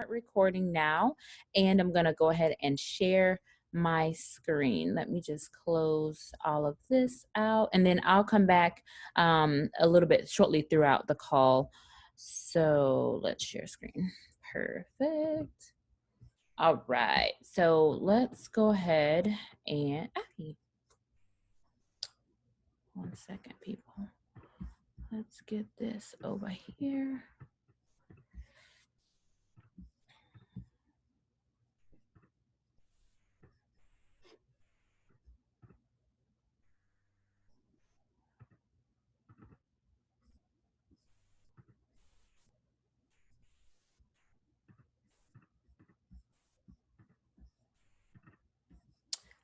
start recording now, and I'm going to go ahead and share my screen. Let me just close all of this out, and then I'll come back a little bit shortly throughout the call. So let's share screen. Perfect. All right, so let's go ahead and, one second, people. Let's get this over here.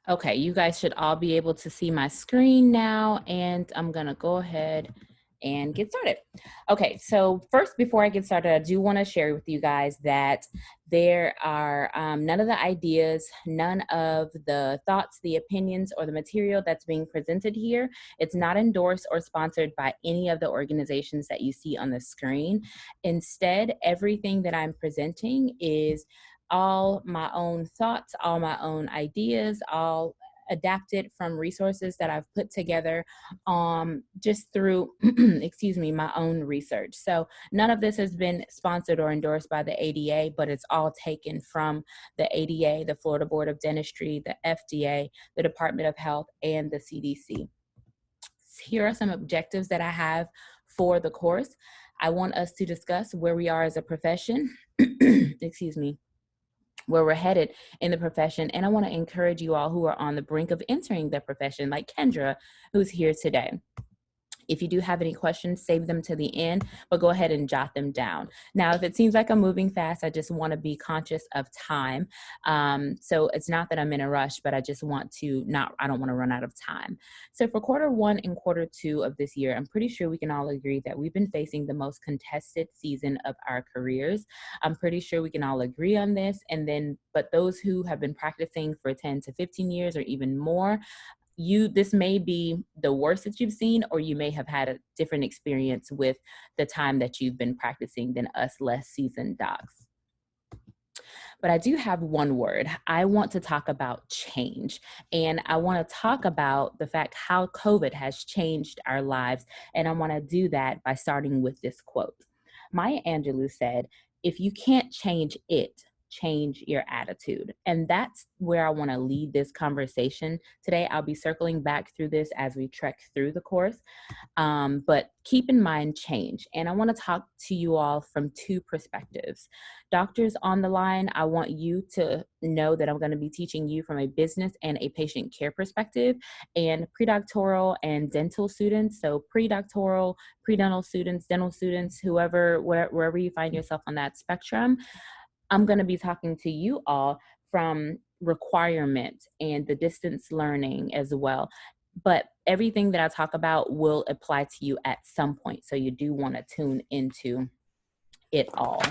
Okay, you guys should all be able to see my screen now, and I'm gonna go ahead and get started. Okay, so first, before I get started, I do wanna share with you guys that there are none of the ideas, none of the thoughts, the opinions, or the material that's being presented here. It's not endorsed or sponsored by any of the organizations that you see on the screen. Instead, everything that I'm presenting is all my own thoughts, all my own ideas, all adapted from resources that I've put together just through, excuse me, my own research. So none of this has been sponsored or endorsed by the ADA, but it's all taken from the ADA, the Florida Board of Dentistry, the FDA, the Department of Health, and the CDC. Here are some objectives that I have for the course. I want us to discuss where we are as a profession, excuse me, where we're headed in the profession. And I want to encourage you all who are on the brink of entering the profession, like Kendra, who's here today. If you do have any questions, save them to the end, but go ahead and jot them down. Now, if it seems like I'm moving fast, I just want to be conscious of time. So it's not that I'm in a rush, but I just want to I don't want to run out of time. So for quarter one and quarter two of this year, I'm pretty sure we can all agree that we've been facing the most contested season of our careers. I'm pretty sure we can all agree on this. But those who have been practicing for 10 to 15 years or even more, this may be the worst that you've seen, or you may have had a different experience with the time that you've been practicing than us less seasoned docs. But I do have one word. I want to talk about change. And I want to talk about the fact how COVID has changed our lives. And I want to do that by starting with this quote. Maya Angelou said, "If you can't change it, change your attitude." And that's where I want to lead this conversation today. I'll be circling back through this as we trek through the course. But keep in mind change. And I want to talk to you all from two perspectives. Doctors on the line, I want you to know that I'm going to be teaching you from a business and a patient care perspective, and predoctoral and dental students. So predoctoral, predental students, dental students, wherever you find yourself on that spectrum, I'm going to be talking to you all from requirement and the distance learning as well. But everything that I talk about will apply to you at some point. So you do want to tune into it all.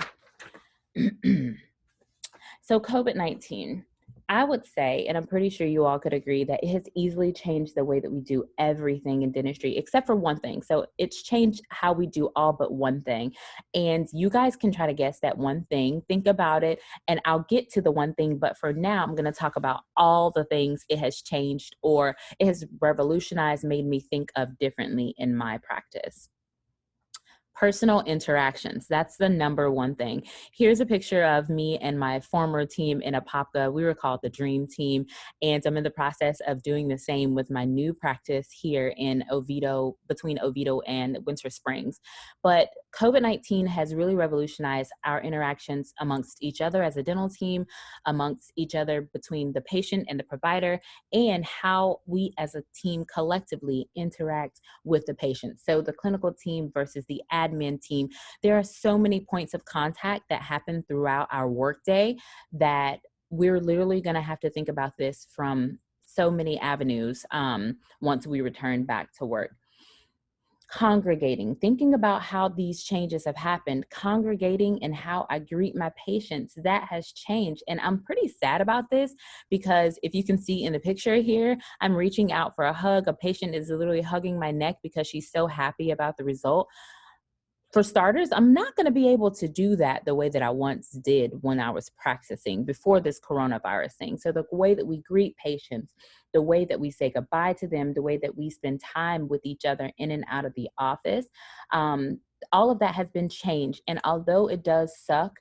So COVID-19, I would say, and I'm pretty sure you all could agree, that it has easily changed the way that we do everything in dentistry, except for one thing. So it's changed how we do all but one thing. And you guys can try to guess that one thing. Think about it, and I'll get to the one thing. But for now, I'm going to talk about all the things it has changed, or it has revolutionized, made me think of differently in my practice. Personal interactions. That's the number one thing. Here's a picture of me and my former team in Apopka. We were called the Dream Team, and I'm in the process of doing the same with my new practice here in Oviedo, between Oviedo and Winter Springs. But COVID-19 has really revolutionized our interactions amongst each other as a dental team, amongst each other between the patient and the provider, and how we as a team collectively interact with the patient. So the clinical team versus the admin team. There are so many points of contact that happen throughout our workday that we're literally going to have to think about this from so many avenues once we return back to work. Congregating, thinking about how these changes have happened, congregating and how I greet my patients, that has changed. And I'm pretty sad about this because if you can see in the picture here, I'm reaching out for a hug. A patient is literally hugging my neck because she's so happy about the result. For starters, I'm not going to be able to do that the way that I once did when I was practicing before this coronavirus thing. So, the way that we greet patients, the way that we say goodbye to them, the way that we spend time with each other in and out of the office, um, all of that has been changed. And although it does suck,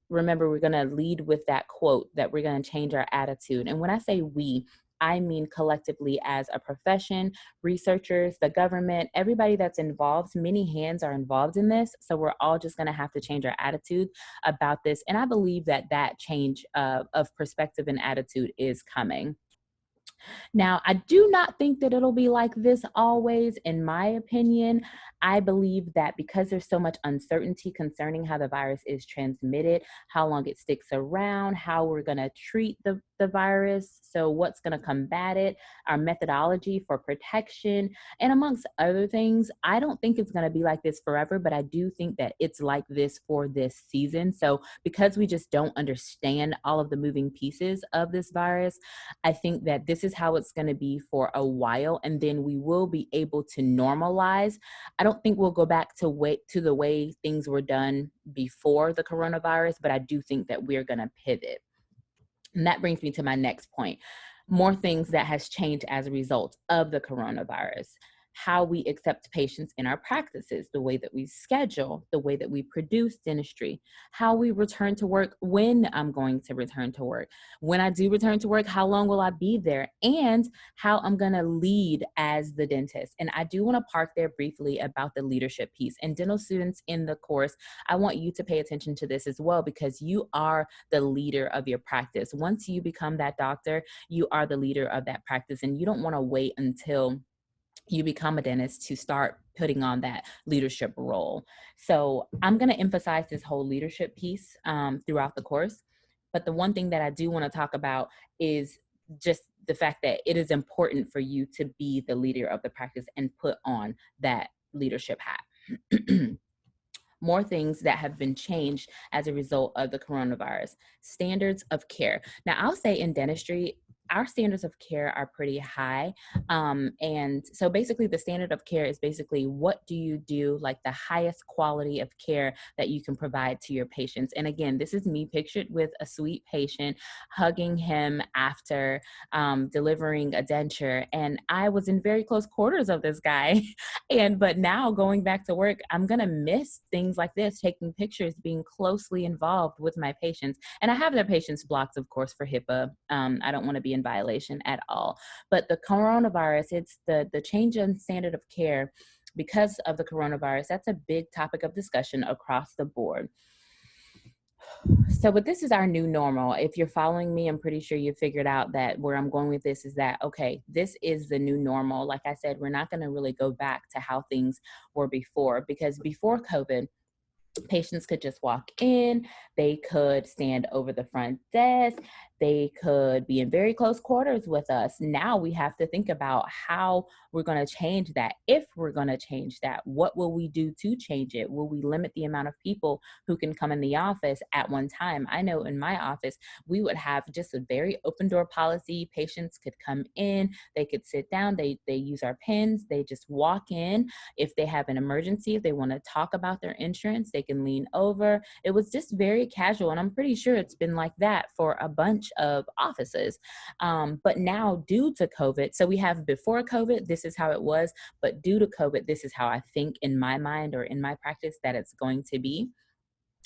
remember, we're going to lead with that quote that we're going to change our attitude. And when I say we, I mean collectively as a profession, researchers, the government, everybody that's involved. Many hands are involved in this. So we're all just going to have to change our attitude about this. And I believe that that change of perspective and attitude is coming. Now, I do not think that it'll be like this always, in my opinion. I believe that because there's so much uncertainty concerning how the virus is transmitted, how long it sticks around, how we're going to treat the virus, so what's going to combat it, our methodology for protection, and amongst other things, I don't think it's going to be like this forever, but I do think that it's like this for this season. So, because we just don't understand all of the moving pieces of this virus, I think that this is how it's going to be for a while, and then we will be able to normalize. I don't think we'll go back to the way things were done before the coronavirus, but I do think that we're going to pivot. And that brings me to my next point. More things that has changed as a result of the coronavirus. How we accept patients in our practices, the way that we schedule, the way that we produce dentistry, how we return to work, when I'm going to return to work. When I do return to work, how long will I be there? And how I'm going to lead as the dentist. And I do want to park there briefly about the leadership piece. And dental students in the course, I want you to pay attention to this as well, because you are the leader of your practice. Once you become that doctor, you are the leader of that practice, and you don't want to wait until you become a dentist to start putting on that leadership role. So I'm going to emphasize this whole leadership piece throughout the course. But the one thing that I do want to talk about is just the fact that it is important for you to be the leader of the practice and put on that leadership hat. More things that have been changed as a result of the coronavirus. Standards of care. Now, I'll say in dentistry, our standards of care are pretty high. And so basically the standard of care is basically, what do you do, like the highest quality of care that you can provide to your patients. And again, this is me pictured with a sweet patient, hugging him after delivering a denture. And I was in very close quarters of this guy. But now going back to work, I'm going to miss things like this, taking pictures, being closely involved with my patients. And I have their patients blocked, of course, for HIPAA. I don't want to be in violation at all. But the coronavirus, it's the change in standard of care because of the coronavirus. That's a big topic of discussion across the board. So, but this is our new normal. If you're following me, I'm pretty sure you figured out that where I'm going with this is that, okay, this is the new normal. Like I said, we're not going to really go back to how things were before, because before COVID, patients could just walk in, they could stand over the front desk, they could be in very close quarters with us. Now we have to think about how we're going to change that. If we're going to change that, what will we do to change it? Will we limit the amount of people who can come in the office at one time? I know in my office, we would have just a very open door policy. Patients could come in, they could sit down, they use our pens, they just walk in. If they have an emergency, if they want to talk about their insurance, they can lean over. It was just very casual, and I'm pretty sure it's been like that for a bunch of offices. But now, due to COVID, so we have before COVID, this is how it was, but due to COVID, this is how I think in my mind or in my practice that it's going to be.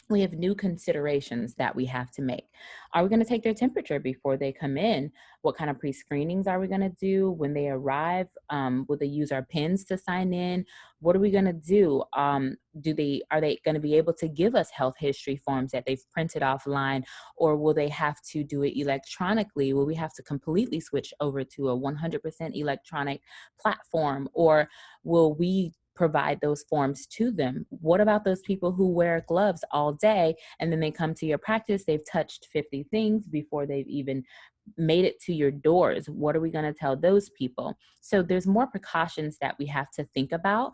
We have new considerations that we have to make. Are we going to take their temperature before they come in? What kind of pre-screenings are we going to do when they arrive? Will they use our pens to sign in? What are we going to do? Are they going to be able to give us health history forms that they've printed offline, or will they have to do it electronically? Will we have to completely switch over to a 100% electronic platform, or will we provide those forms to them? What about those people who wear gloves all day and then they come to your practice, they've touched 50 things before they've even made it to your doors? What are we going to tell those people? So there's more precautions that we have to think about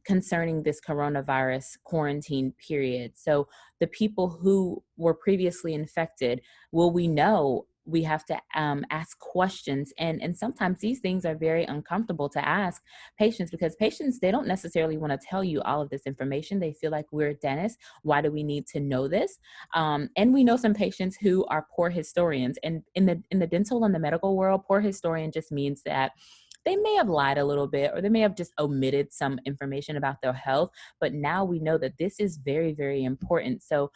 concerning this coronavirus quarantine period. So the people who were previously infected, will we know we have to ask questions, and sometimes these things are very uncomfortable to ask patients, because patients, they don't necessarily want to tell you all of this information. They feel like, we're dentists, why do we need to know this? And we know some patients who are poor historians, and in the dental and the medical world, poor historian just means that they may have lied a little bit, or they may have just omitted some information about their health. But now we know that this is very, very important. So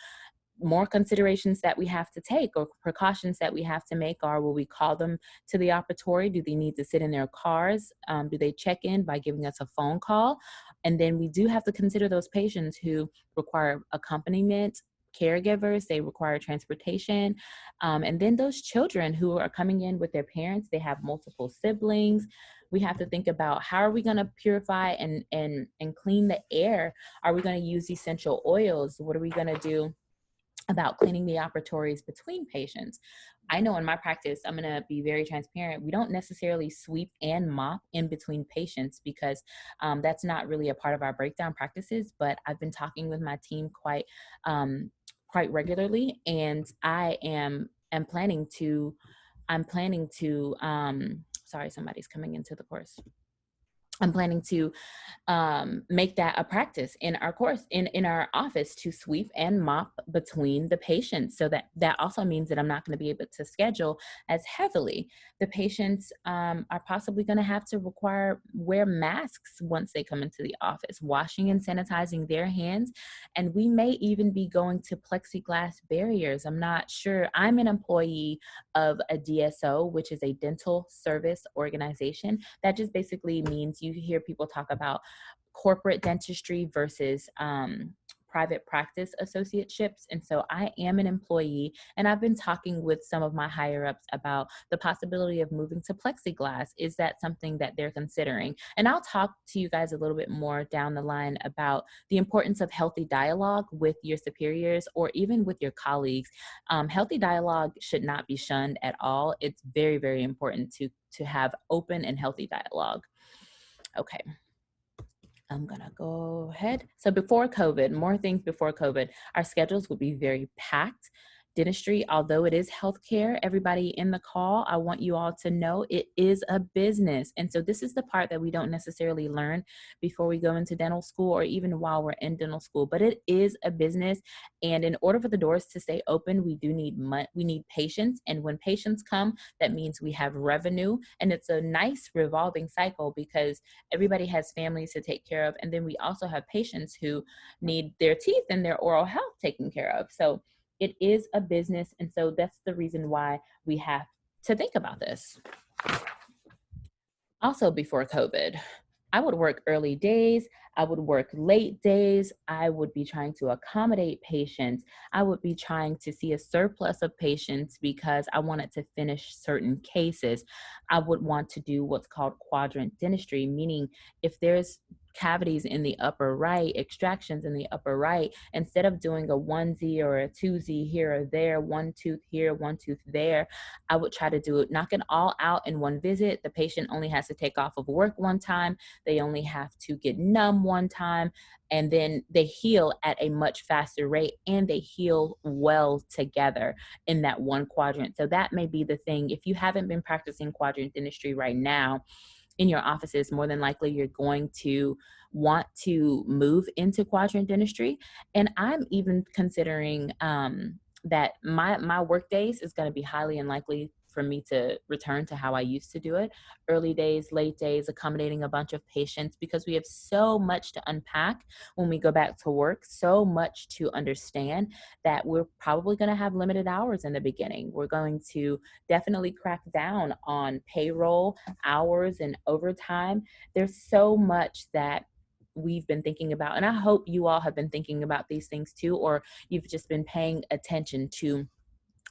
more considerations that we have to take, or precautions that we have to make, are: will we call them to the operatory? Do they need to sit in their cars? Do they check in by giving us a phone call? And then we do have to consider those patients who require accompaniment, caregivers, they require transportation. And then those children who are coming in with their parents, they have multiple siblings. We have to think about, how are we going to purify and clean the air? Are we going to use essential oils? What are we going to do about cleaning the operatories between patients? I know in my practice, I'm going to be very transparent. We don't necessarily sweep and mop in between patients, because that's not really a part of our breakdown practices. But I've been talking with my team quite regularly, and am planning to. I'm planning to. Sorry, somebody's coming into the course. I'm planning to make that a practice in our course, in our office, to sweep and mop between the patients. So that also means that I'm not going to be able to schedule as heavily. The patients are possibly going to have to wear masks once they come into the office, washing and sanitizing their hands. And we may even be going to plexiglass barriers. I'm not sure. I'm an employee of a DSO, which is a dental service organization. That just basically means, you hear people talk about corporate dentistry versus private practice associateships. And so I am an employee, and I've been talking with some of my higher ups about the possibility of moving to plexiglass. Is that something that they're considering? And I'll talk to you guys a little bit more down the line about the importance of healthy dialogue with your superiors, or even with your colleagues. Healthy dialogue should not be shunned at all. It's very, very important to have open and healthy dialogue. Okay. I'm gonna go ahead. So before COVID, more things before COVID, our schedules would be very packed. Dentistry, although it is healthcare, everybody in the call, I want you all to know it is a business. And so this is the part that we don't necessarily learn before we go into dental school, or even while we're in dental school, but it is a business. And in order for the doors to stay open, we do need we need patients. And when patients come, that means we have revenue. And it's a nice revolving cycle, because everybody has families to take care of. And then we also have patients who need their teeth and their oral health taken care of. So it is a business. And so that's the reason why we have to think about this. Also, before COVID, I would work early days, I would work late days, I would be trying to accommodate patients, I would be trying to see a surplus of patients because I wanted to finish certain cases. I would want to do what's called quadrant dentistry, meaning if there's cavities in the upper right, extractions in the upper right, instead of doing a 1Z or a 2Z here or there, one tooth here, one tooth there, I would try to do it, knock it all out in one visit. The patient only has to take off of work one time. They only have to get numb one time, and then they heal at a much faster rate, and they heal well together in that one quadrant. So that may be the thing. If you haven't been practicing quadrant dentistry right now in your offices, more than likely you're going to want to move into quadrant dentistry. And I'm even considering that my work days is going to be highly unlikely for me to return to how I used to do it. Early days, late days, accommodating a bunch of patients, because we have so much to unpack when we go back to work, so much to understand, that we're probably going to have limited hours in the beginning. We're going to definitely crack down on payroll, hours, and overtime. There's so much that we've been thinking about, and I hope you all have been thinking about these things too, or you've just been paying attention to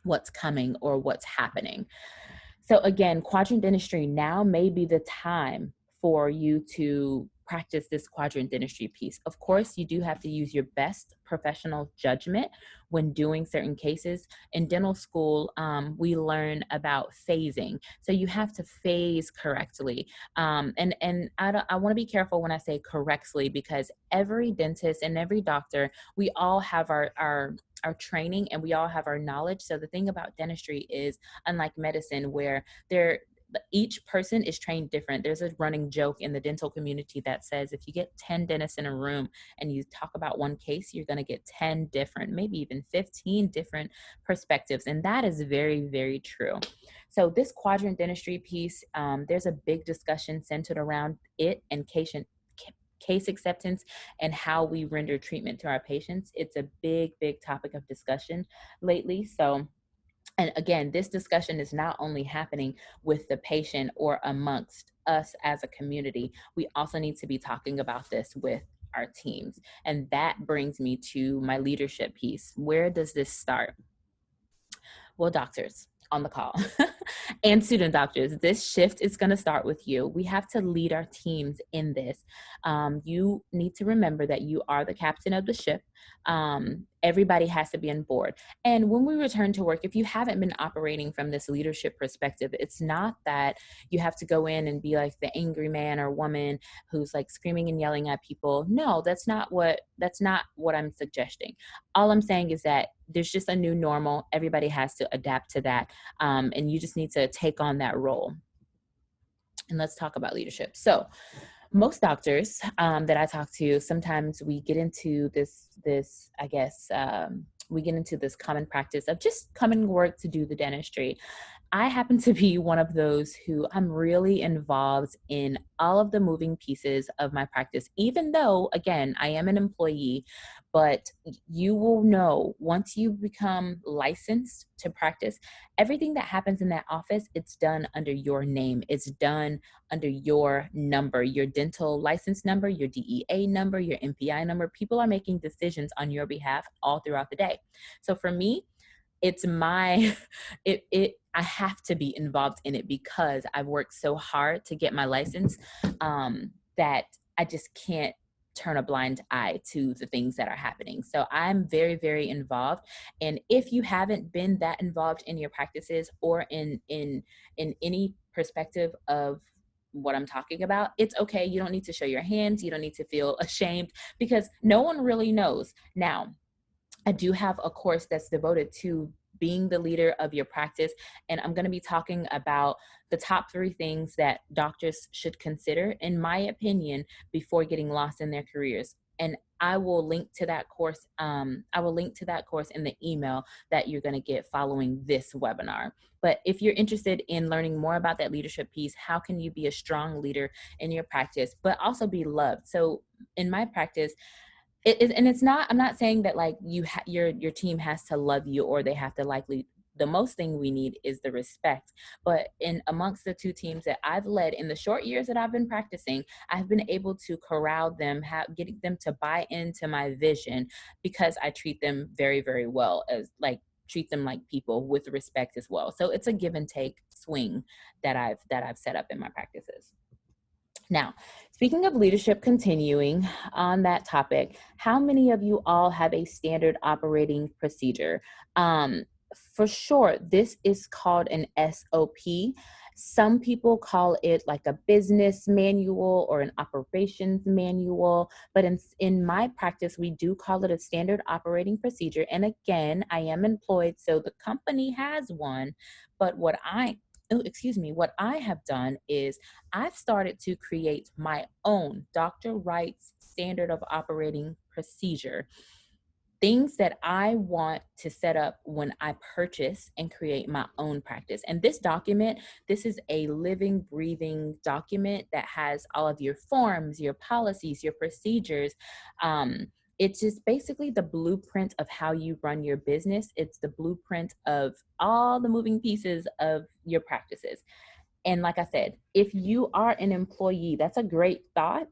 what's coming or what's happening. So again, quadrant dentistry now may be the time for you to practice this quadrant dentistry piece. Of course, you do have to use your best professional judgment when doing certain cases. In dental school, we learn about phasing. So you have to phase correctly. And I want to be careful when I say correctly, because every dentist and every doctor, we all have our training and we all have our knowledge. So the thing about dentistry is, unlike medicine, where each person is trained different. There's a running joke in the dental community that says if you get 10 dentists in a room and you talk about one case, you're going to get 10 different, maybe even 15 different perspectives. And that is very, very true. So this quadrant dentistry piece, there's a big discussion centered around it and case acceptance and how we render treatment to our patients. It's a big, big topic of discussion lately. So, and again, this discussion is not only happening with the patient or amongst us as a community, we also need to be talking about this with our teams. And that brings me to my leadership piece. Where does this start? Well, doctors on the call and student doctors, this shift is going to start with you. We have to lead our teams in this. You need to remember that you are the captain of the ship. Everybody has to be on board. And when we return to work, if you haven't been operating from this leadership perspective, it's not that you have to go in and be like the angry man or woman who's like screaming and yelling at people. No, that's not what I'm suggesting. All I'm saying is that there's just a new normal. Everybody has to adapt to that. And you just need to take on that role. And let's talk about leadership. So most doctors that I talk to, sometimes we get into we get into this common practice of just coming to work to do the dentistry. I happen to be one of those who I'm really involved in all of the moving pieces of my practice, even though, again, I am an employee. But you will know once you become licensed to practice, everything that happens in that office, it's done under your name. It's done under your number, your dental license number, your DEA number, your MPI number. People are making decisions on your behalf all throughout the day. So for me, it's my I have to be involved in it because I've worked so hard to get my license, that I just can't turn a blind eye to the things that are happening. So I'm very, very involved. And if you haven't been that involved in your practices or in any perspective of what I'm talking about, it's okay. You don't need to show your hands. You don't need to feel ashamed because no one really knows. Now, I do have a course that's devoted to being the leader of your practice. And I'm going to be talking about the top 3 things that doctors should consider, in my opinion, before getting lost in their careers. And I will link to that course. I will link to that course in the email that you're going to get following this webinar. But if you're interested in learning more about that leadership piece, how can you be a strong leader in your practice, but also be loved? So in my practice, and it's not, I'm not saying that like your team has to love you or they have to likely, the most thing we need is the respect. But in amongst the 2 teams that I've led in the short years that I've been practicing, I've been able to corral them, getting them to buy into my vision because I treat them very, very well, treat them like people with respect as well. So it's a give and take swing that I've set up in my practices. Now, speaking of leadership, continuing on that topic, how many of you all have a standard operating procedure? For sure, this is called an SOP. Some people call it like a business manual or an operations manual, but in my practice, we do call it a standard operating procedure. And again, I am employed, so the company has one, but what I have done is I've started to create my own Dr. Wright's standard of operating procedure. Things that I want to set up when I purchase and create my own practice. And this document, this is a living, breathing document that has all of your forms, your policies, your procedures. It's just basically the blueprint of how you run your business. It's the blueprint of all the moving pieces of your practices. And like I said, if you are an employee, that's a great thought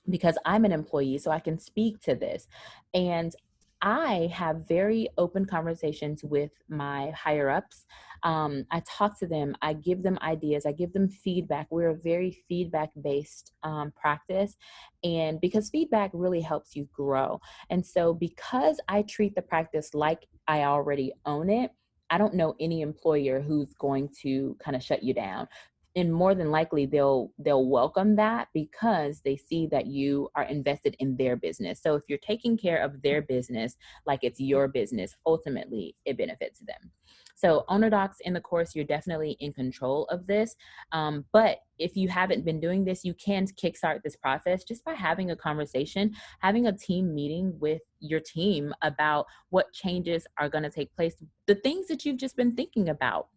because I'm an employee, so I can speak to this. And I have very open conversations with my higher ups. I talk to them, I give them ideas, I give them feedback. We're a very feedback based practice. And because feedback really helps you grow. And so, because I treat the practice like I already own it, I don't know any employer who's going to kind of shut you down. And more than likely they'll welcome that because they see that you are invested in their business. So if you're taking care of their business like it's your business, ultimately it benefits them. So owner docs in the course, you're definitely in control of this. But if you haven't been doing this, you can kickstart this process just by having a conversation, having a team meeting with your team about what changes are going to take place, the things that you've just been thinking about.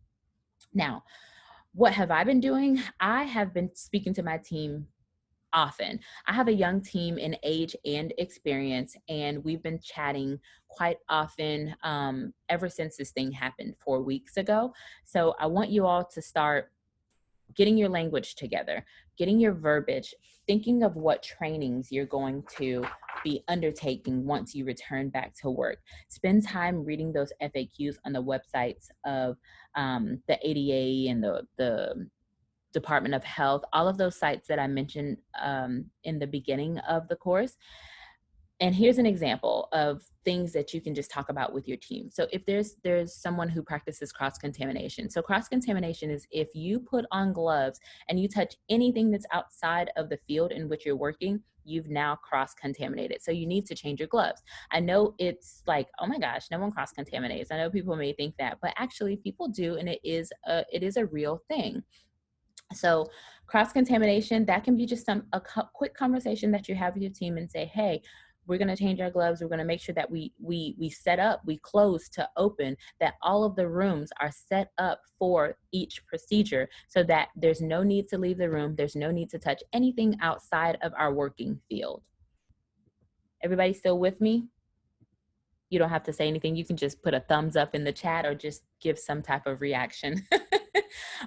Now, what have I been doing? I have been speaking to my team often. I have a young team in age and experience, and we've been chatting quite often ever since this thing happened 4 weeks ago. So I want you all to start getting your language together, getting your verbiage, thinking of what trainings you're going to be undertaking once you return back to work. Spend time reading those FAQs on the websites of the ADA and the Department of Health, all of those sites that I mentioned in the beginning of the course. And here's an example of things that you can just talk about with your team. So if there's someone who practices cross-contamination. So cross-contamination is if you put on gloves and you touch anything that's outside of the field in which you're working, you've now cross-contaminated. So you need to change your gloves. I know it's like, oh my gosh, no one cross-contaminates. I know people may think that, but actually people do, and it is a real thing. So cross-contamination, that can be just a quick conversation that you have with your team and say, hey, we're going to change our gloves. We're going to make sure that we set up, we close to open, that all of the rooms are set up for each procedure so that there's no need to leave the room. There's no need to touch anything outside of our working field. Everybody still with me? You don't have to say anything. You can just put a thumbs up in the chat or just give some type of reaction.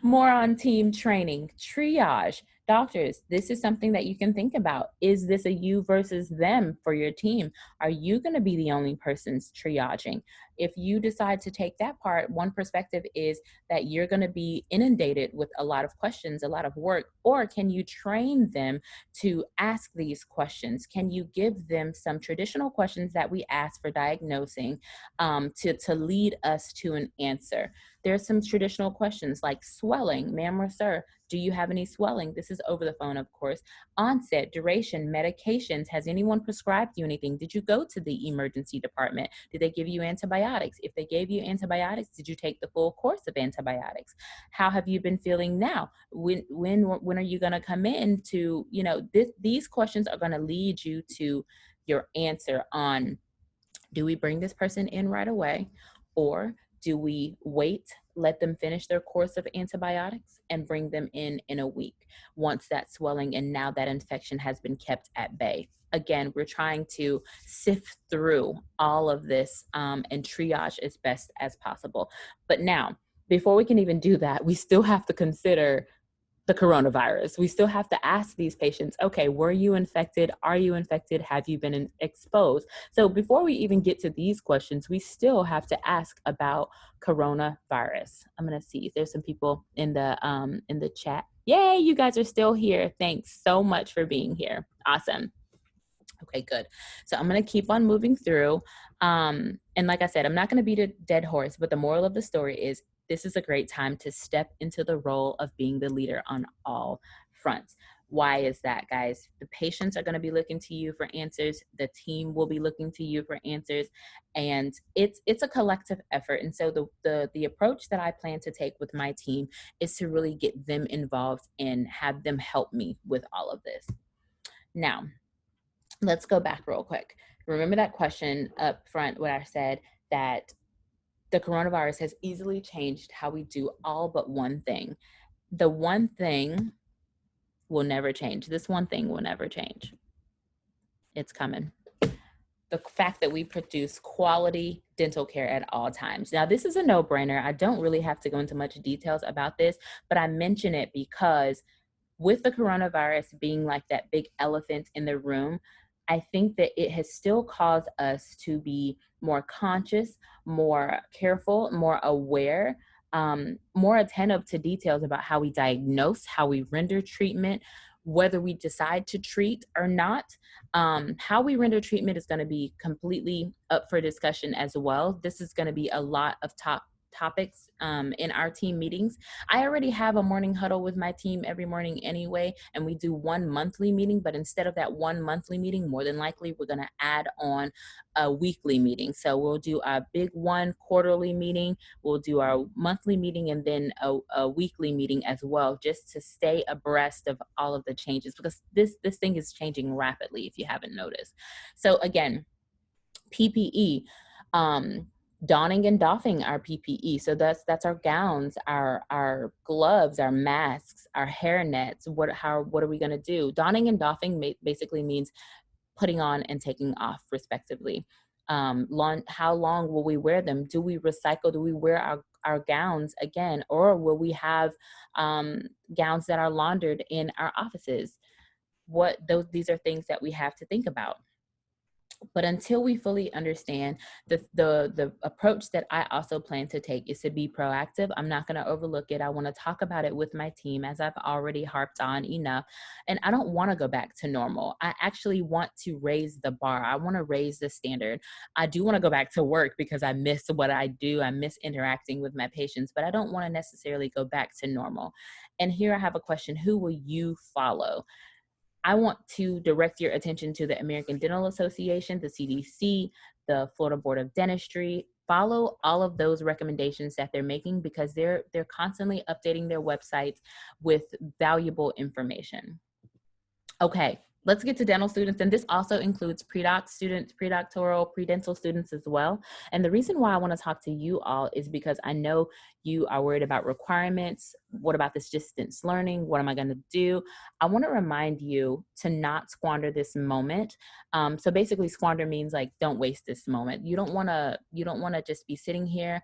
More on team training, triage. Doctors, this is something that you can think about. Is this a you versus them for your team? Are you going to be the only person's triaging? If you decide to take that part, one perspective is that you're going to be inundated with a lot of questions, a lot of work, or can you train them to ask these questions? Can you give them some traditional questions that we ask for diagnosing to lead us to an answer? There's some traditional questions like swelling, ma'am or sir, do you have any swelling? This is over the phone, of course. Onset, duration, medications. Has anyone prescribed you anything? Did you go to the emergency department? Did they give you antibiotics? If they gave you antibiotics, did you take the full course of antibiotics? How have you been feeling now? When are you going to come in to, these questions are going to lead you to your answer on, do we bring this person in right away, or do we wait, let them finish their course of antibiotics and bring them in a week once that swelling and now that infection has been kept at bay? Again, we're trying to sift through all of this and triage as best as possible. But now, before we can even do that, we still have to consider the coronavirus. We still have to ask these patients, okay, were you infected? Are you infected? Have you been exposed? So before we even get to these questions, we still have to ask about coronavirus. I'm going to see if there's some people in the chat. Yay, you guys are still here. Thanks so much for being here. Awesome. Okay, good. So I'm going to keep on moving through. And like I said, I'm not going to beat a dead horse, but the moral of the story is this is a great time to step into the role of being the leader on all fronts. Why is that, guys? The patients are going to be looking to you for answers. The team will be looking to you for answers, and it's a collective effort. And so the approach that I plan to take with my team is to really get them involved and have them help me with all of this. Now, let's go back real quick. Remember that question up front where I said that the coronavirus has easily changed how we do all but one thing. The one thing will never change. This one thing will never change. It's coming. The fact that we produce quality dental care at all times. Now, this is a no-brainer. I don't really have to go into much details about this, but I mention it because with the coronavirus being like that big elephant in the room, I think that it has still caused us to be more conscious, more careful, more aware, more attentive to details about how we diagnose, how we render treatment, whether we decide to treat or not. How we render treatment is going to be completely up for discussion as well. This is going to be a lot of topics in our team meetings. I already have a morning huddle with my team every morning anyway, and we do one monthly meeting, but instead of that one monthly meeting, more than likely we're going to add on a weekly meeting. So we'll do a big one quarterly meeting, we'll do our monthly meeting, and then a weekly meeting as well, just to stay abreast of all of the changes, because this thing is changing rapidly if you haven't noticed. So again, PPE, donning and doffing our PPE. So that's our gowns, our gloves, our masks, our hair nets. What are we going to do? Donning and doffing basically means putting on and taking off, respectively. How long will we wear them? Do we recycle? Do we wear our gowns again, or will we have gowns that are laundered in our offices? These are things that we have to think about. But until we fully understand, the approach that I also plan to take is to be proactive. I'm not going to overlook it. I want to talk about it with my team, as I've already harped on enough. And I don't want to go back to normal. I actually want to raise the bar. I want to raise the standard. I do want to go back to work because I miss what I do. I miss interacting with my patients, but I don't want to necessarily go back to normal. And here I have a question: who will you follow? I want to direct your attention to the American Dental Association, the CDC, the Florida Board of Dentistry. Follow all of those recommendations that they're making, because they're constantly updating their websites with valuable information. Okay, let's get to dental students, and this also includes pre-doc students, pre-doctoral, pre-dental students as well. And the reason why I want to talk to you all is because I know you are worried about requirements. What about this distance learning? What am I going to do? I want to remind you to not squander this moment. So basically, squander means like, don't waste this moment. You don't want to just be sitting here.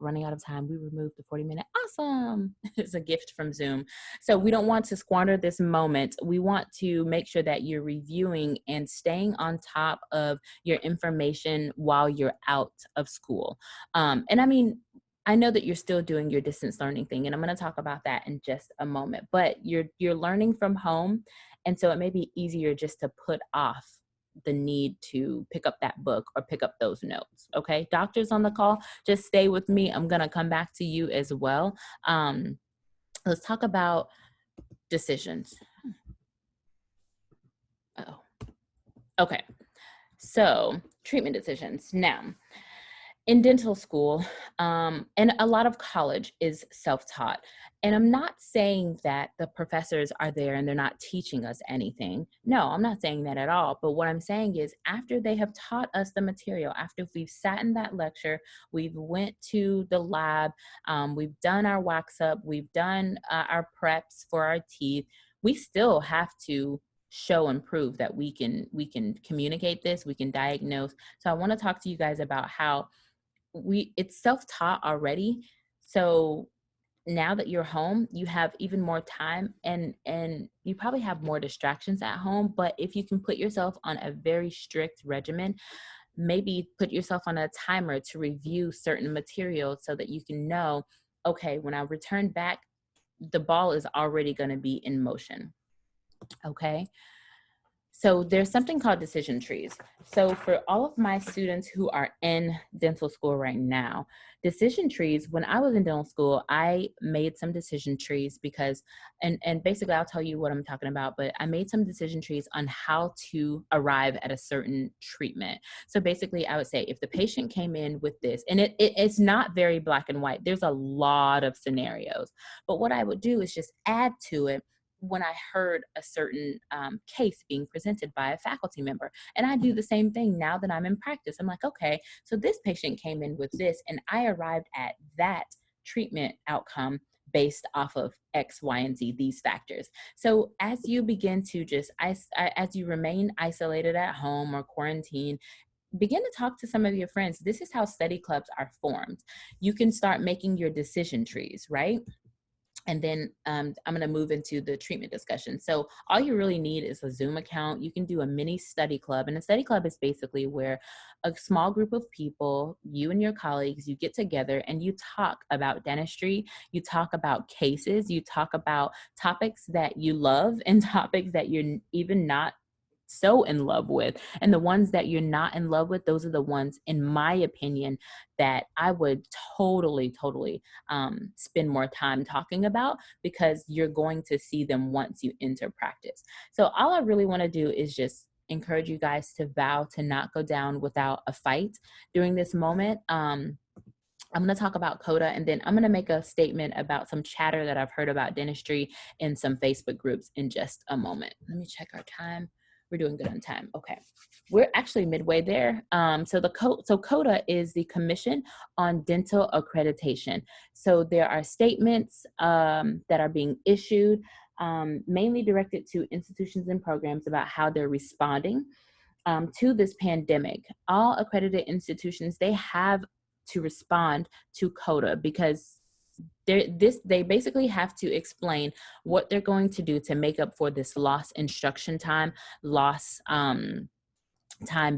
Running out of time. We removed the 40-minute. Awesome. It's a gift from Zoom. So we don't want to squander this moment. We want to make sure that you're reviewing and staying on top of your information while you're out of school. And I mean, I know that you're still doing your distance learning thing, and I'm going to talk about that in just a moment, but you're learning from home. And so it may be easier just to put off the need to pick up that book or pick up those notes. Okay, doctors on the call, just stay with me. I'm going to come back to you as well. Let's talk about decisions. Oh, okay. So treatment decisions. Now, in dental school, and a lot of college is self-taught. And I'm not saying that the professors are there and they're not teaching us anything. No, I'm not saying that at all. But what I'm saying is, after they have taught us the material, after we've sat in that lecture, we've went to the lab, we've done our wax up, we've done our preps for our teeth, we still have to show and prove that we can communicate this, we can diagnose. So I want to talk to you guys about how it's self-taught already. So now that you're home, you have even more time, and you probably have more distractions at home. But if you can put yourself on a very strict regimen, maybe put yourself on a timer to review certain materials so that you can know, okay, when I return back, the ball is already going to be in motion. Okay. So there's something called decision trees. So for all of my students who are in dental school right now, decision trees, when I was in dental school, I made some decision trees because, and basically I'll tell you what I'm talking about, but I made some decision trees on how to arrive at a certain treatment. So basically I would say, if the patient came in with this, and it's not very black and white, there's a lot of scenarios, but what I would do is just add to it when I heard a certain case being presented by a faculty member. And I do the same thing now that I'm in practice. I'm like, okay, so this patient came in with this, and I arrived at that treatment outcome based off of X, Y, and Z, these factors. So as you begin to as you remain isolated at home or quarantine, begin to talk to some of your friends. This is how study clubs are formed. You can start making your decision trees, right? And then I'm going to move into the treatment discussion. So all you really need is a Zoom account. You can do a mini study club. And a study club is basically where a small group of people, you and your colleagues, you get together and you talk about dentistry. You talk about cases. You talk about topics that you love and topics that you're even not so in love with. And the ones that you're not in love with, those are the ones, in my opinion, that I would totally spend more time talking about, because you're going to see them once you enter practice. So all I really want to do is just encourage you guys to vow to not go down without a fight during this moment. I'm going to talk about CODA, and then I'm going to make a statement about some chatter that I've heard about dentistry in some Facebook groups in just a moment. Let me check our time. We're doing good on time. Okay. We're actually midway there. So CODA is the Commission on Dental Accreditation. So there are statements that are being issued, mainly directed to institutions and programs about how they're responding to this pandemic. All accredited institutions, they have to respond to CODA, because they basically have to explain what they're going to do to make up for this lost instruction time, lost time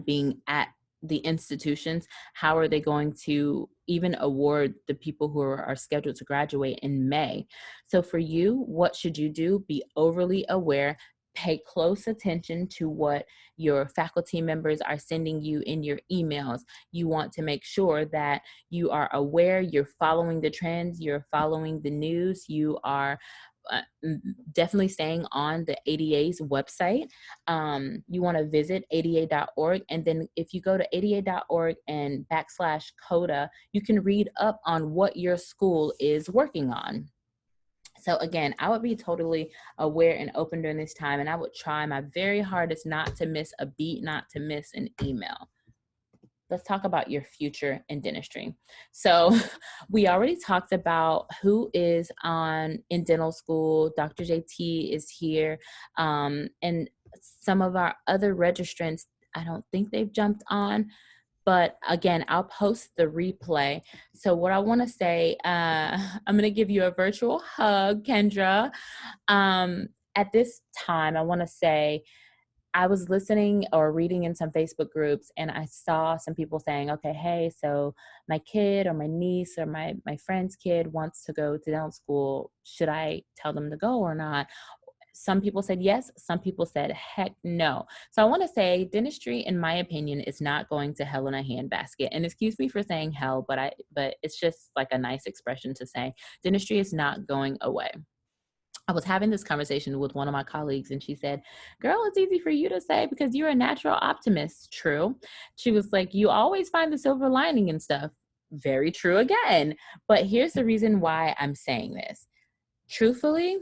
being at the institutions. How are they going to even award the people who are scheduled to graduate in May? So for you, what should you do? Be overly aware. Pay close attention to what your faculty members are sending you in your emails. You want to make sure that you are aware, you're following the trends, you're following the news, you are uh, definitely staying on the ADA's website. You want to visit ada.org. And then if you go to ada.org and /CODA, you can read up on what your school is working on. So again, I would be totally aware and open during this time, and I would try my very hardest not to miss a beat, not to miss an email. Let's talk about your future in dentistry. So we already talked about who is in dental school. Dr. JT is here. And some of our other registrants, I don't think they've jumped on. But again, I'll post the replay. So what I want to say, I'm going to give you a virtual hug, Kendra. At this time, I want to say, I was listening or reading in some Facebook groups, and I saw some people saying, okay, hey, so my kid or my niece or my friend's kid wants to go to dental school. Should I tell them to go or not? Some people said yes. Some people said, heck no. So I want to say dentistry, in my opinion, is not going to hell in a handbasket. And excuse me for saying hell, but it's just like a nice expression to say dentistry is not going away. I was having this conversation with one of my colleagues, and she said, girl, it's easy for you to say because you're a natural optimist. True. She was like, you always find the silver lining and stuff. Very true again. But here's the reason why I'm saying this. Truthfully,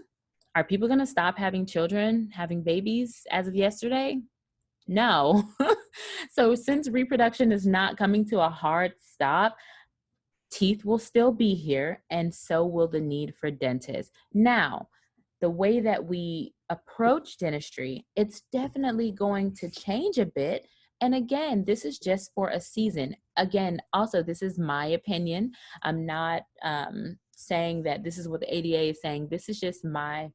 are people going to stop having children, having babies as of yesterday? No. So since reproduction is not coming to a hard stop, teeth will still be here, and so will the need for dentists. Now, the way that we approach dentistry, it's definitely going to change a bit. And again, this is just for a season. Again, also, this is my opinion. I'm not saying that this is what the ADA is saying. This is just my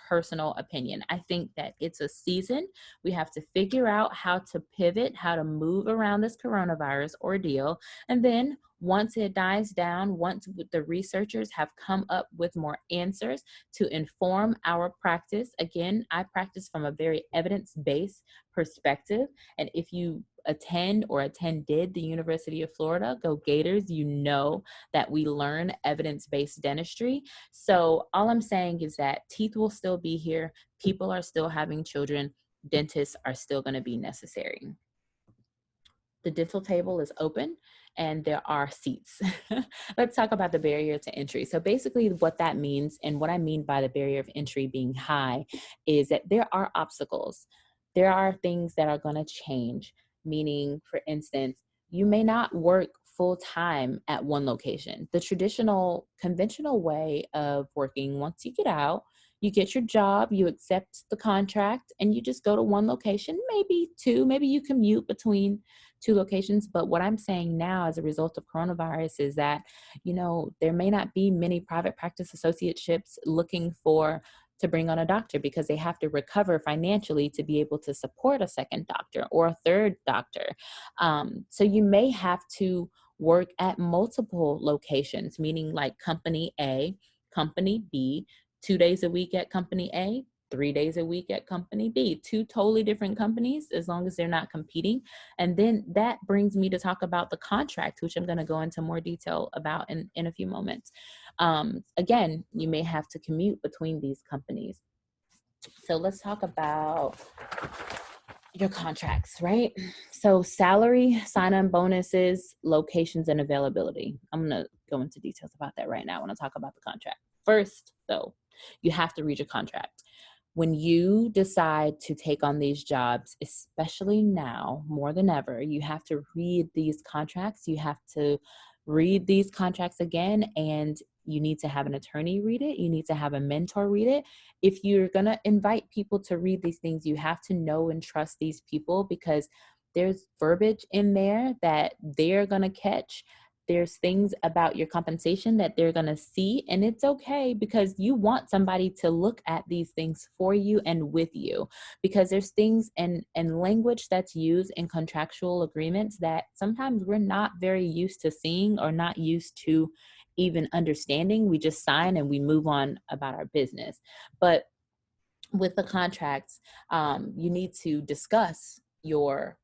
personal opinion. I think that it's a season. We have to figure out how to pivot, how to move around this coronavirus ordeal. And then once it dies down, once the researchers have come up with more answers to inform our practice, again, I practice from a very evidence-based perspective. And if you attended the University of Florida, go Gators, you know that we learn evidence-based dentistry. So all I'm saying is that teeth will still be here. People are still having children. Dentists are still going to be necessary. The dental table is open and there are seats. Let's talk about the barrier to entry. So basically what that means, and what I mean by the barrier of entry being high, is that there are obstacles. There are things that are going to change, meaning, for instance, you may not work full time at one location. The traditional, conventional way of working, once you get out, You get your job, you accept the contract, and you just go to one location, maybe two, maybe you commute between two locations. But what I'm saying now as a result of coronavirus is that, there may not be many private practice associateships looking to bring on a doctor because they have to recover financially to be able to support a second doctor or a third doctor. So you may have to work at multiple locations, meaning like company A, company B, 2 days a week at company A, 3 days a week at company B, two totally different companies, as long as they're not competing. And then that brings me to talk about the contract, which I'm going to go into more detail about in a few moments. Again, you may have to commute between these companies. So let's talk about your contracts, right? So salary, sign-on bonuses, locations, and availability. I'm going to go into details about that right now when I talk about the contract. First, though, you have to read your contract. When you decide to take on these jobs, especially now more than ever, you have to read these contracts. You have to read these contracts again, and you need to have an attorney read it. You need to have a mentor read it. If you're going to invite people to read these things, you have to know and trust these people, because there's verbiage in there that they're going to catch. There's things about your compensation that they're going to see, and it's okay, because you want somebody to look at these things for you and with you, because there's things and language that's used in contractual agreements that sometimes we're not very used to seeing or not used to even understanding. We just sign and we move on about our business. But with the contracts, you need to discuss your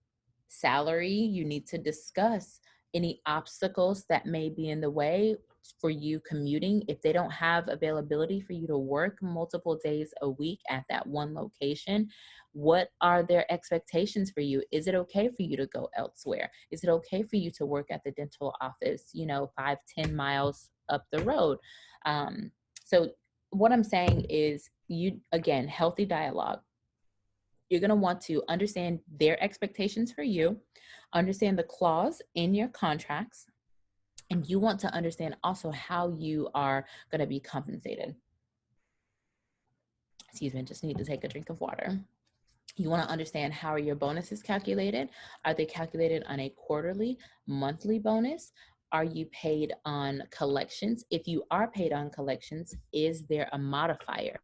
salary. You need to discuss any obstacles that may be in the way for you commuting. If they don't have availability for you to work multiple days a week at that one location, what are their expectations for you? Is it okay for you to go elsewhere? Is it okay for you to work at the dental office, 5-10 miles up the road? So what I'm saying is, again, healthy dialogue. You're going to want to understand their expectations for you, understand the clause in your contracts, and you want to understand also how you are going to be compensated. Excuse me, just need to take a drink of water. You want to understand how are your bonuses calculated. Are they calculated on a quarterly, monthly bonus? Are you paid on collections? If you are paid on collections, is there a modifier?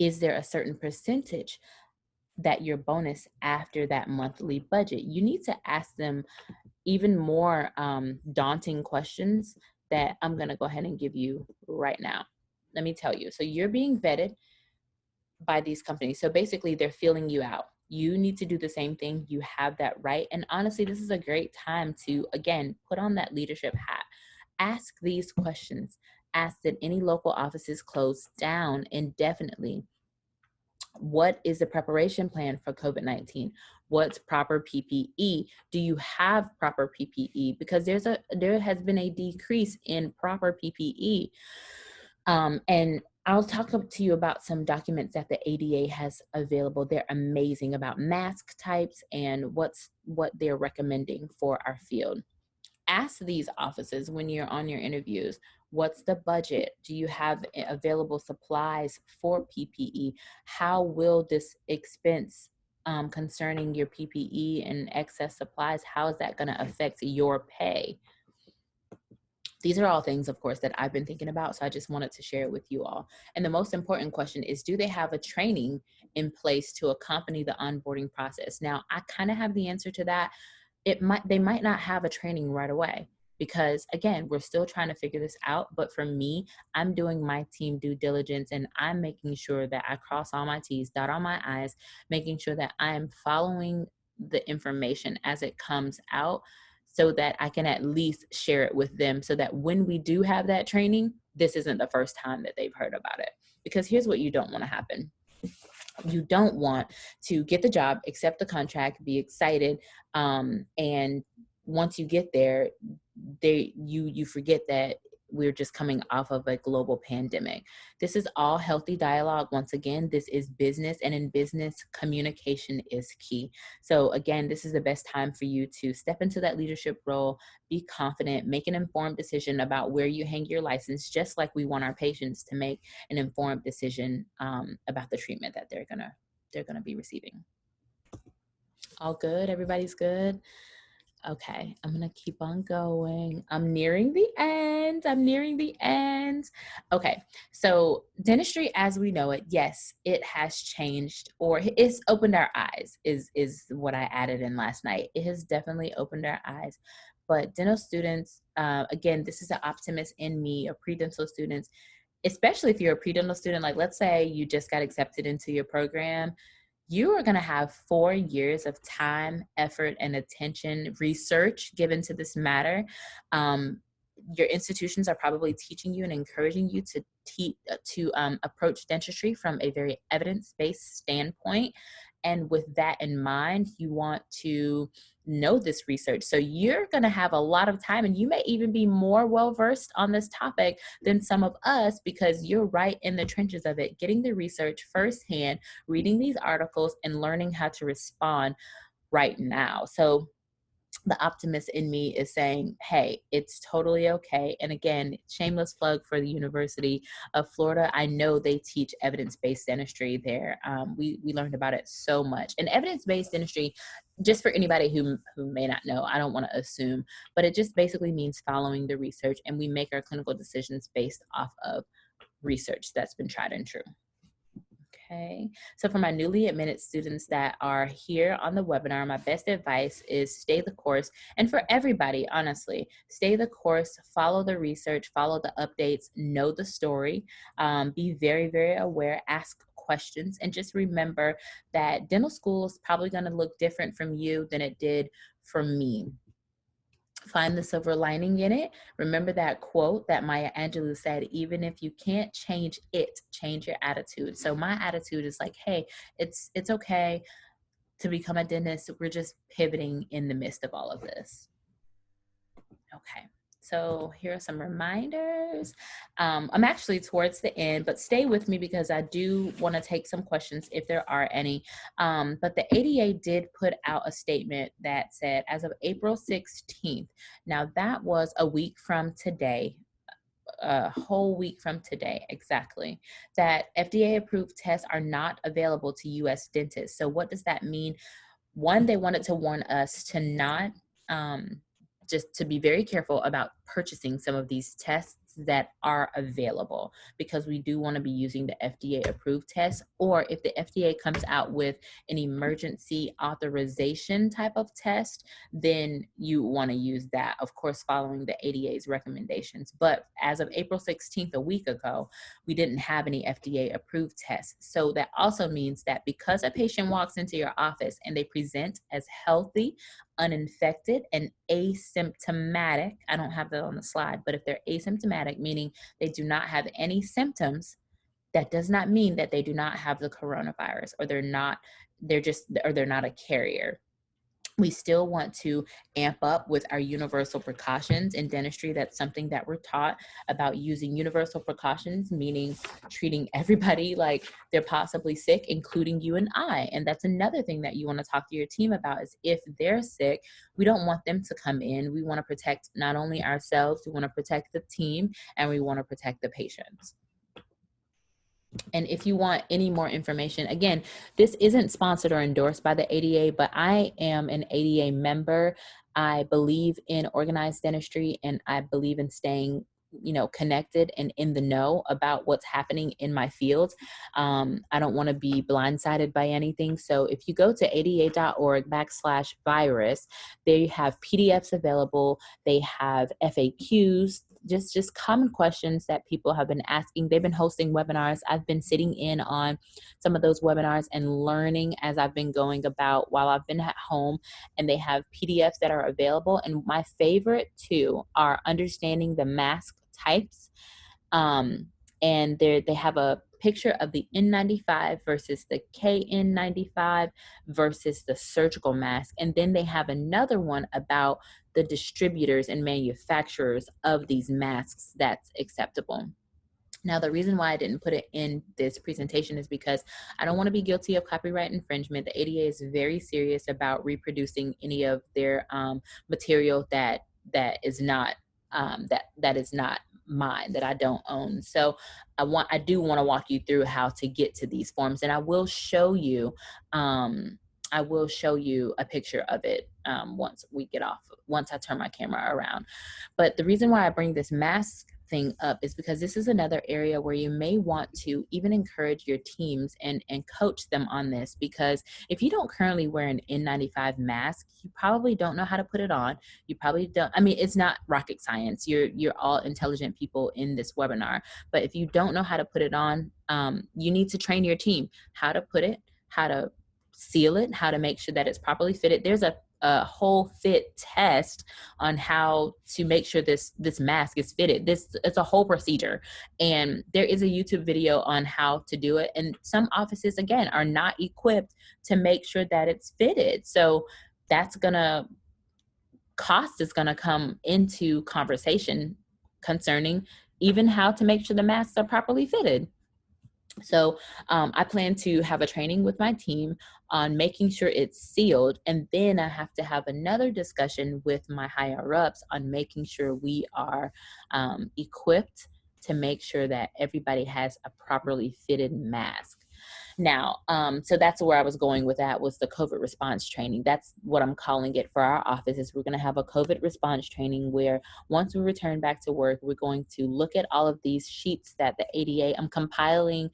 Is there a certain percentage that your bonus after that monthly budget? You need to ask them even more daunting questions that I'm going to go ahead and give you right now. Let me tell you. So you're being vetted by these companies. So basically they're feeling you out. You need to do the same thing. You have that right. And honestly, this is a great time to, again, put on that leadership hat. Ask these questions. Ask, that any local offices close down indefinitely? What is the preparation plan for COVID-19? What's proper PPE? Do you have proper PPE? Because there has been a decrease in proper PPE. And I'll talk to you about some documents that the ADA has available. They're amazing about mask types and what they're recommending for our field. Ask these offices when you're on your interviews, what's the budget? Do you have available supplies for PPE? How will this expense concerning your PPE and excess supplies, how is that going to affect your pay? These are all things, of course, that I've been thinking about, so I just wanted to share it with you all. And the most important question is, do they have a training in place to accompany the onboarding process? Now, I kind of have the answer to that. They might not have a training right away, because again, we're still trying to figure this out. But for me, I'm doing my team due diligence, and I'm making sure that I cross all my T's, dot all my I's, making sure that I'm following the information as it comes out, so that I can at least share it with them, so that when we do have that training, this isn't the first time that they've heard about it. Because here's what you don't want to happen. You don't want to get the job, accept the contract, be excited, and once you get there, you forget that we're just coming off of a global pandemic. This is all healthy dialogue. Once again, this is business, and in business, communication is key. So again, this is the best time for you to step into that leadership role, be confident, make an informed decision about where you hang your license, just like we want our patients to make an informed decision about the treatment that they're gonna be receiving. All good? Everybody's good? Okay, I'm gonna keep on going. I'm nearing the end. Okay, so dentistry as we know it, yes, it has changed, or it's opened our eyes, is what I added in last night. It has definitely opened our eyes. But dental students, again, this is an optimist in me, or pre-dental students, especially if you're a pre-dental student, like let's say you just got accepted into your program, you are going to have 4 years of time, effort, and attention, research given to this matter. Your institutions are probably teaching you and encouraging you to approach dentistry from a very evidence-based standpoint. And with that in mind, you want to know this research. So you're going to have a lot of time, and you may even be more well-versed on this topic than some of us, because you're right in the trenches of it, getting the research firsthand, reading these articles, and learning how to respond right now. So the optimist in me is saying, hey, it's totally okay. And again, shameless plug for the University of Florida. I know they teach evidence-based dentistry there. We learned about it so much. And evidence-based dentistry, just for anybody who may not know, I don't want to assume, but it just basically means following the research, and we make our clinical decisions based off of research that's been tried and true. Okay, so for my newly admitted students that are here on the webinar, my best advice is stay the course. And for everybody, honestly, stay the course, follow the research, follow the updates, know the story, be very, very aware, ask questions, and just remember that dental school is probably going to look different from you than it did from me. Find the silver lining in it. Remember that quote that Maya Angelou said, even if you can't change it, change your attitude. So my attitude is like, hey, it's okay to become a dentist. We're just pivoting in the midst of all of this. Okay. So here are some reminders. I'm actually towards the end, but stay with me because I do want to take some questions if there are any. But the ADA did put out a statement that said, as of April 16th, now that was a week from today, a whole week from today, exactly, that FDA approved tests are not available to US dentists. So what does that mean? One, they wanted to warn us to not, just to be very careful about purchasing some of these tests that are available, because we do want to be using the FDA approved tests, or if the FDA comes out with an emergency authorization type of test, then you want to use that, of course, following the ADA's recommendations. But as of April 16th, a week ago, we didn't have any FDA approved tests. So that also means that because a patient walks into your office and they present as healthy, uninfected, and asymptomatic, I don't have that on the slide, but if they're asymptomatic, meaning they do not have any symptoms, that does not mean that they do not have the coronavirus, or they're not a carrier. We still want to amp up with our universal precautions in dentistry. That's something that we're taught about, using universal precautions, meaning treating everybody like they're possibly sick, including you and I. And that's another thing that you want to talk to your team about, is if they're sick, we don't want them to come in. We want to protect not only ourselves, we want to protect the team, and we want to protect the patients. And if you want any more information, again, this isn't sponsored or endorsed by the ADA, but I am an ADA member. I believe in organized dentistry, and I believe in staying, connected and in the know about what's happening in my field. I don't want to be blindsided by anything. So if you go to ada.org/virus, they have PDFs available. They have FAQs, just common questions that people have been asking. They've been hosting webinars. I've been sitting in on some of those webinars and learning as I've been going about while I've been at home, and they have PDFs that are available. And my favorite two are understanding the mask types. And they have a picture of the N95 versus the KN95 versus the surgical mask. And then they have another one about the distributors and manufacturers of these masks that's acceptable. Now, the reason why I didn't put it in this presentation is because I don't want to be guilty of copyright infringement. The ADA is very serious about reproducing any of their material that is not that is not mine, that I don't own. So I do want to walk you through how to get to these forms, and I will show you a picture of it once I turn my camera around. But the reason why I bring this mask thing up is because this is another area where you may want to even encourage your teams and coach them on this, because if you don't currently wear an N95 mask, you probably don't know how to put it on. You probably don't, I mean, it's not rocket science. You're all intelligent people in this webinar, but if you don't know how to put it on, you need to train your team how to put it, how to seal it, how to make sure that it's properly fitted. There's a whole fit test on how to make sure this mask is fitted. It's a whole procedure, and there is a YouTube video on how to do it. And some offices, again, are not equipped to make sure that it's fitted. So cost is gonna come into conversation concerning even how to make sure the masks are properly fitted. So I plan to have a training with my team on making sure it's sealed, and then I have to have another discussion with my higher ups on making sure we are equipped to make sure that everybody has a properly fitted mask. Now, so that's where I was going with that, was the COVID response training. That's what I'm calling it for our offices. We're going to have a COVID response training where once we return back to work, we're going to look at all of these sheets that the ADA, I'm compiling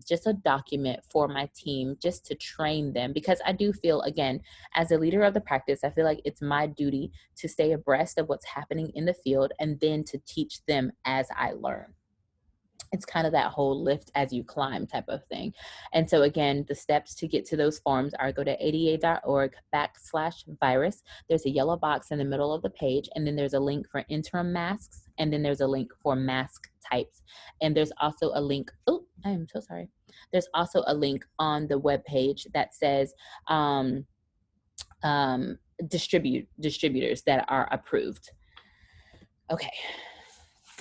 just a document for my team just to train them, because I do feel, again, as a leader of the practice, I feel like it's my duty to stay abreast of what's happening in the field and then to teach them as I learn. It's kind of that whole lift as you climb type of thing. And so again, the steps to get to those forms are go to ada.org/virus. There's a yellow box in the middle of the page, and then there's a link for interim masks, and then there's a link for mask types. And there's also a link, oh, I am so sorry. There's also a link on the webpage that says distributors that are approved. Okay.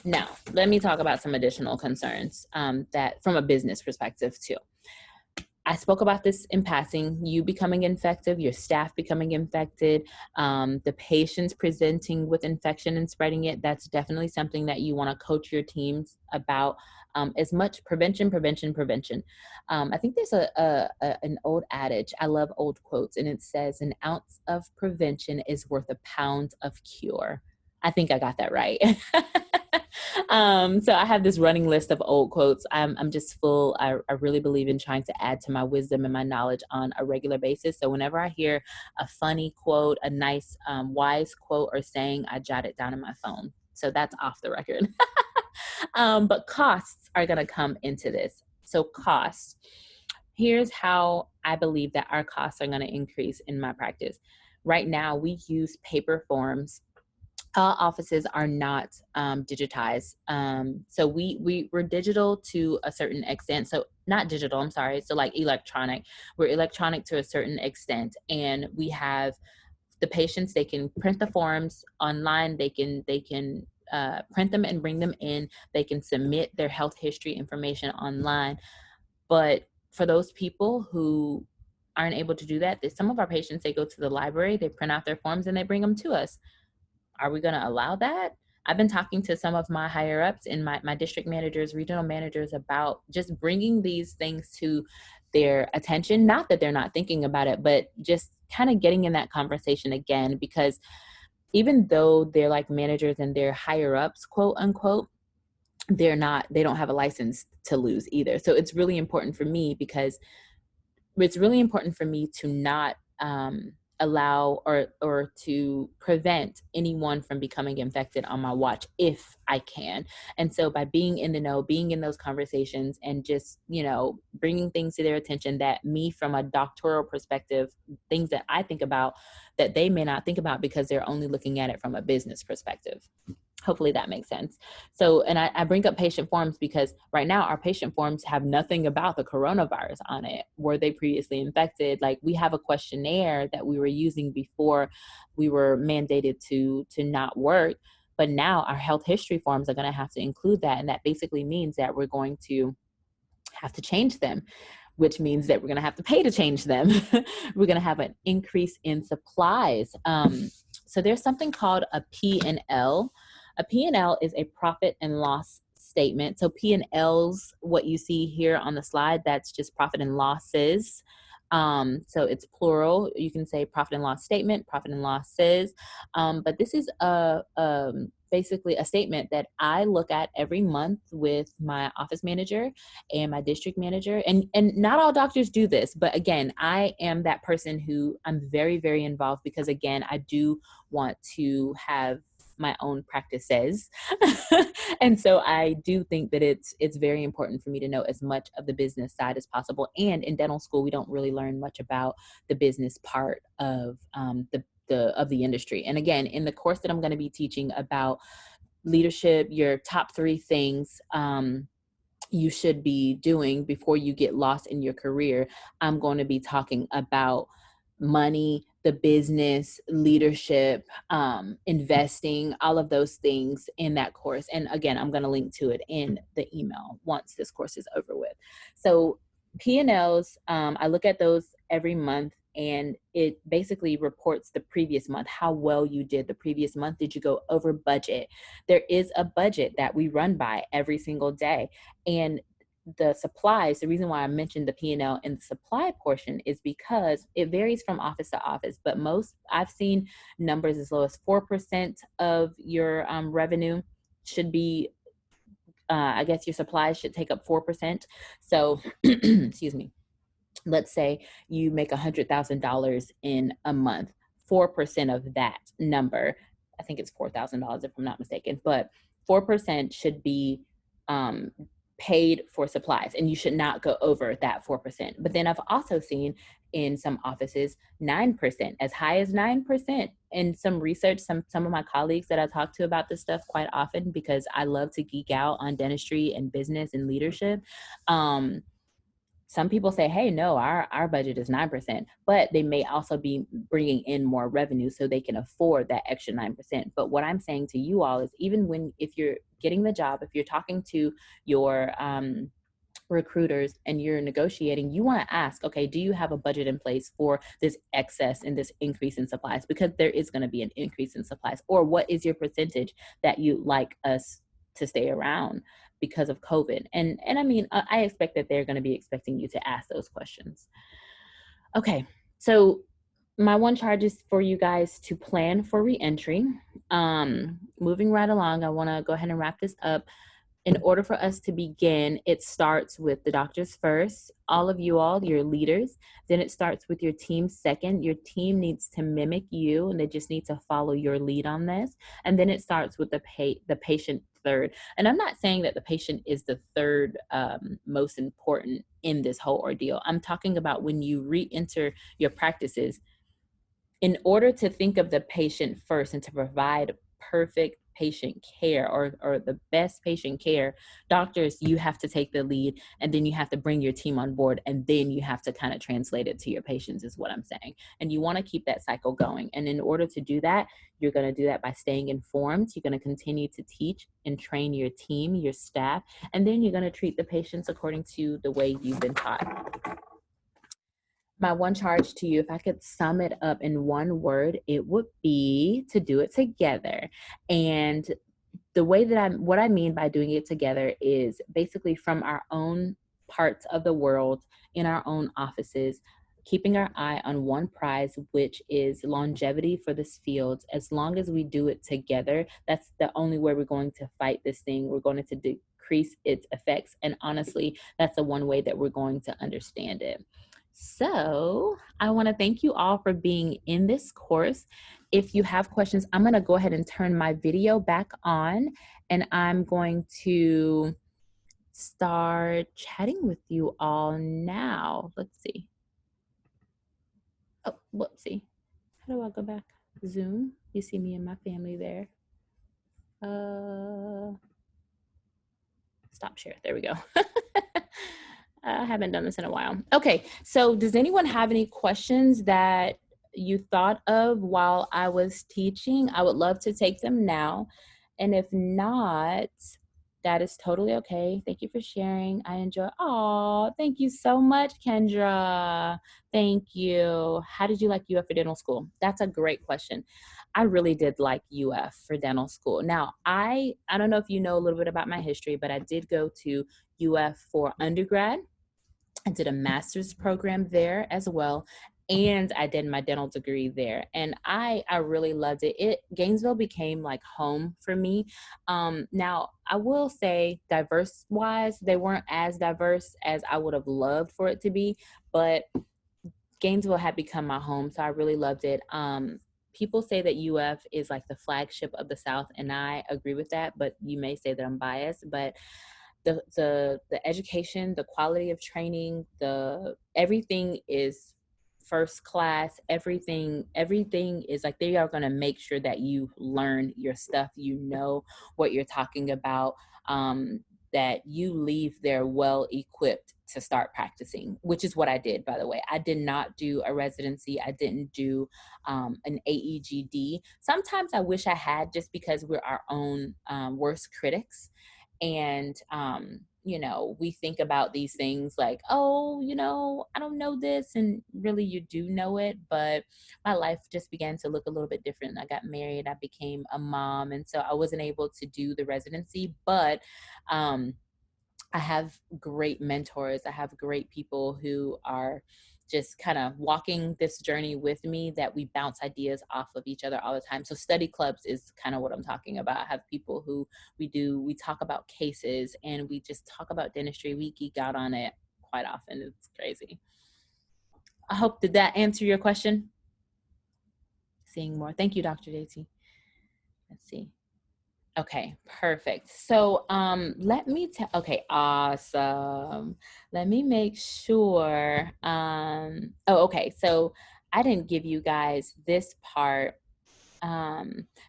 Now, let me talk about some additional concerns that from a business perspective too. I spoke about this in passing, you becoming infected, your staff becoming infected, the patients presenting with infection and spreading it. That's definitely something that you want to coach your teams about. As much prevention. I think there's an old adage. I love old quotes, and it says, "An ounce of prevention is worth a pound of cure." I think I got that right. So I have this running list of old quotes. I'm just full. I really believe in trying to add to my wisdom and my knowledge on a regular basis. So whenever I hear a funny quote, a nice, wise quote or saying, I jot it down in my phone. So that's off the record. But costs are going to come into this. So costs. Here's how I believe that our costs are going to increase in my practice. Right now, we use paper forms. Offices are not digitized. So we're digital to a certain extent. So not digital, I'm sorry. So like electronic. We're electronic to a certain extent. And we have the patients, they can print the forms online. They can print them and bring them in. They can submit their health history information online. But for those people who aren't able to do that, some of our patients, they go to the library, they print out their forms and they bring them to us. Are we going to allow that? I've been talking to some of my higher ups and my district managers, regional managers about just bringing these things to their attention. Not that they're not thinking about it, but just kind of getting in that conversation again, because even though they're like managers and they're higher ups, quote unquote, they don't have a license to lose either. So it's really important for me to not allow or to prevent anyone from becoming infected on my watch if I can. And so by being in the know, being in those conversations and just, bringing things to their attention that me from a doctoral perspective, things that I think about that they may not think about because they're only looking at it from a business perspective. Hopefully that makes sense. So, and I bring up patient forms because right now our patient forms have nothing about the coronavirus on it. Were they previously infected? Like, we have a questionnaire that we were using before we were mandated to not work. But now our health history forms are going to have to include that. And that basically means that we're going to have to change them, which means that we're going to have to pay to change them. We're going to have an increase in supplies. So there's something called a P&L. A P&L is a profit and loss statement. So P&Ls, what you see here on the slide, that's just profit and losses. So it's plural. You can say profit and loss statement, profit and losses. But this is basically a statement that I look at every month with my office manager and my district manager. And not all doctors do this, but again, I am that person who I'm very, very involved because again, I do want to have my own practices. And so I do think that it's very important for me to know as much of the business side as possible. And in dental school, we don't really learn much about the business part of the industry. And again, in the course that I'm going to be teaching about leadership, your top 3 things you should be doing before you get lost in your career, I'm going to be talking about money, the business, leadership, investing, all of those things in that course. And again, I'm going to link to it in the email once this course is over with. So P&Ls, I look at those every month, and it basically reports the previous month, how well you did the previous month. Did you go over budget? There is a budget that we run by every single day. And the supplies, the reason why I mentioned the P&L and the supply portion is because it varies from office to office, but I've seen numbers as low as 4% of your revenue should be, I guess your supplies should take up 4%. So, excuse me, let's say you make $100,000 in a month, 4% of that number, I think it's $4,000 if I'm not mistaken, but 4% should be paid for supplies, and you should not go over that 4%. But then I've also seen in some offices 9%, as high as 9%. In some research, some of my colleagues that I talk to about this stuff quite often, because I love to geek out on dentistry and business and leadership. Some people say, hey, no, our budget is 9%, but they may also be bringing in more revenue so they can afford that extra 9%. But what I'm saying to you all is, even if you're getting the job, if you're talking to your recruiters and you're negotiating, you want to ask, okay, do you have a budget in place for this excess and this increase in supplies? Because there is going to be an increase in supplies. Or what is your percentage that you'd like us to stay around because of COVID? And I mean, I expect that they're going to be expecting you to ask those questions. Okay, so my one charge is for you guys to plan for reentry. Moving right along, I want to go ahead and wrap this up. In order for us to begin, it starts with the doctors first, all of you all, your leaders. Then it starts with your team second. Your team needs to mimic you, and they just need to follow your lead on this. And then it starts with the patient third. And I'm not saying that the patient is the third most important in this whole ordeal. I'm talking about when you re-enter your practices, in order to think of the patient first and to provide perfect patient care or the best patient care, doctors, you have to take the lead, and then you have to bring your team on board, and then you have to kind of translate it to your patients, is what I'm saying. And you want to keep that cycle going. And in order to do that, you're going to do that by staying informed. You're going to continue to teach and train your team, your staff, and then you're going to treat the patients according to the way you've been taught. My one charge to you, if I could sum it up in one word, it would be to do it together. And the way that what I mean by doing it together is basically from our own parts of the world, in our own offices, keeping our eye on one prize, which is longevity for this field. As long as we do it together, that's the only way we're going to fight this thing. We're going to decrease its effects. And honestly, that's the one way that we're going to understand it. So I want to thank you all for being in this course. If you have questions, I'm going to go ahead and turn my video back on, and I'm going to start chatting with you all now. Let's see. Oh, whoopsie. How do I go back? Zoom. You see me and my family there. stop share. There we go. I haven't done this in a while. Okay, so does anyone have any questions that you thought of while I was teaching? I would love to take them now. And if not, that is totally okay. Thank you for sharing. I enjoy. Oh, thank you so much, Kendra. Thank you. How did you like UF for dental school? That's a great question. I really did like UF for dental school. Now, I don't know if you know a little bit about my history, but I did go to UF for undergrad. I did a master's program there as well, and I did my dental degree there, and I really loved it. Gainesville became like home for me. Now I will say, diverse wise, they weren't as diverse as I would have loved for it to be, but Gainesville had become my home, so I really loved it. People say that UF is like the flagship of the South, and I agree with that, but you may say that I'm biased, but the education, the quality of training, the everything is first class. Everything is like, they are going to make sure that you learn your stuff, you know what you're talking about, that you leave there well equipped to start practicing, which is what I did, by the way. I did not do a residency. I didn't do an AEGD. Sometimes I wish I had, just because we're our own worst critics. And we think about these things like, oh, I don't know this, and really you do know it. But my life just began to look a little bit different. I got married, I became a mom, and so I wasn't able to do the residency. But I have great mentors. I have great people who are just kind of walking this journey with me, that we bounce ideas off of each other all the time. So study clubs is kind of what I'm talking about. I have people who we talk about cases, and we just talk about dentistry. We geek out on it quite often. It's crazy. I hope, did that answer your question? Seeing more. Thank you, Dr. Daisy. Let's see. Okay, perfect. So let me tell, okay, awesome. Let me make sure. Okay, so I didn't give you guys this part.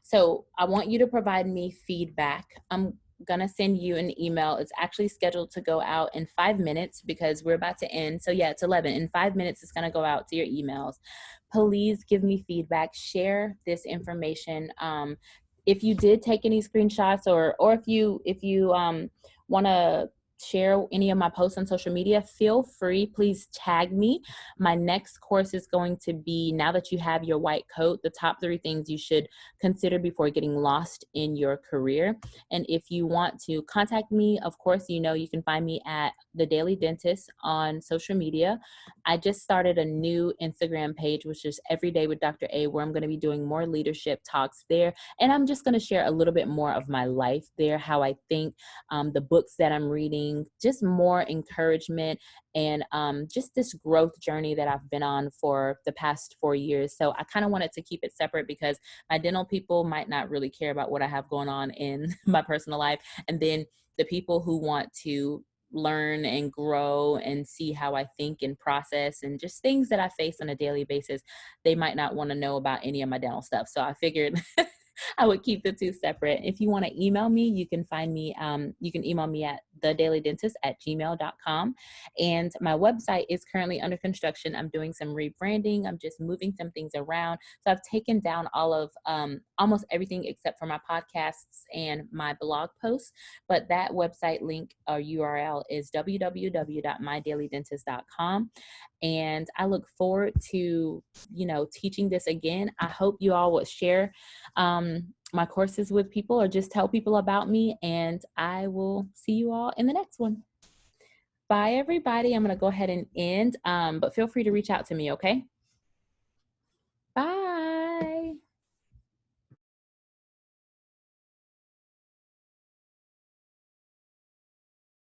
So I want you to provide me feedback. I'm gonna send you an email. It's actually scheduled to go out in 5 minutes, because we're about to end. So yeah, it's 11. In 5 minutes, it's gonna go out to your emails. Please give me feedback. Share this information. If you did take any screenshots, or if you want to share any of my posts on social media, feel free. Please tag me. My next course is going to be, now that you have your white coat, the top 3 things you should consider before getting lost in your career. And if you want to contact me, of course, you can find me at The Daily Dentist on social media. I just started a new Instagram page, which is Every Day with Dr. A, where I'm going to be doing more leadership talks there. And I'm just going to share a little bit more of my life there, how I think, the books that I'm reading, just more encouragement, and just this growth journey that I've been on for the past 4 years. So I kind of wanted to keep it separate, because my dental people might not really care about what I have going on in my personal life. And then the people who want to learn and grow and see how I think and process, and just things that I face on a daily basis, they might not want to know about any of my dental stuff. So I figured I would keep the 2 separate. If you want to email me, you can find me, you can email me at thedailydentist@gmail.com. And my website is currently under construction. I'm doing some rebranding. I'm just moving some things around. So I've taken down all of, almost everything except for my podcasts and my blog posts. But that website link or URL is www.mydailydentist.com. And I look forward to, teaching this again. I hope you all would share my courses with people, or just tell people about me, and I will see you all in the next one. Bye, everybody. I'm going to go ahead and end, but feel free to reach out to me, okay? Bye.